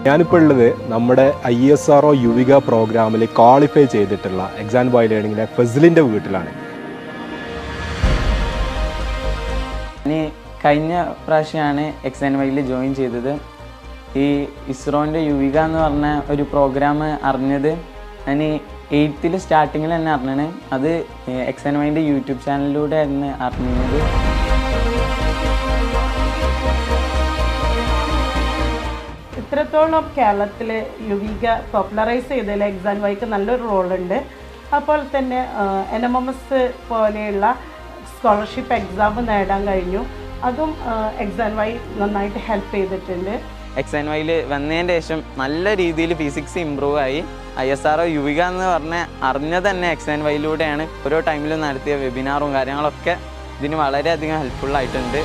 ഞാനിപ്പോൾ ഉള്ളത് നമ്മുടെ ISRO യുവിക പ്രോഗ്രാമിൽ ക്വാളിഫൈ ചെയ്തിട്ടുള്ള എക്സാം ബൈ ലേണിങ്ങിലെ ഫസിലിൻ്റെ വീട്ടിലാണ്. ഞാൻ കഴിഞ്ഞ പ്രാവശ്യമാണ് XNYയിൽ ജോയിൻ ചെയ്തത്. ഈ ഇസ്രോൻ്റെ യുവിക എന്ന് പറഞ്ഞ ഒരു പ്രോഗ്രാം അറിഞ്ഞത് ഞാൻ 8th സ്റ്റാർട്ടിങ്ങിൽ തന്നെ അറിഞ്ഞത്. അത് XNYൻ്റെ യൂട്യൂബ് ചാനലിലൂടെ ആയിരുന്നു അറിഞ്ഞത്. ഇത്രത്തോളം കേരളത്തിൽ യുവിക പോപ്പുലറൈസ് ചെയ്തതിൽ XNYക്ക് നല്ലൊരു റോളുണ്ട്. അപ്പോൾ തന്നെ NMMS പോലെയുള്ള സ്കോളർഷിപ്പ് എക്സാം നേടാൻ കഴിഞ്ഞു. അതും XNY നന്നായിട്ട് ഹെൽപ്പ് ചെയ്തിട്ടുണ്ട്. XNYയിൽ വന്നതിന് ശേഷം നല്ല രീതിയിൽ ഫിസിക്സ് ഇമ്പ്രൂവ് ആയി. ISRO യുവിക എന്ന് പറഞ്ഞ് അറിഞ്ഞത് തന്നെ XNYയിലൂടെയാണ്. ഓരോ ടൈമിലും നടത്തിയ വെബിനാറും കാര്യങ്ങളൊക്കെ ഇതിന് വളരെയധികം ഹെൽപ്ഫുള്ളായിട്ടുണ്ട്.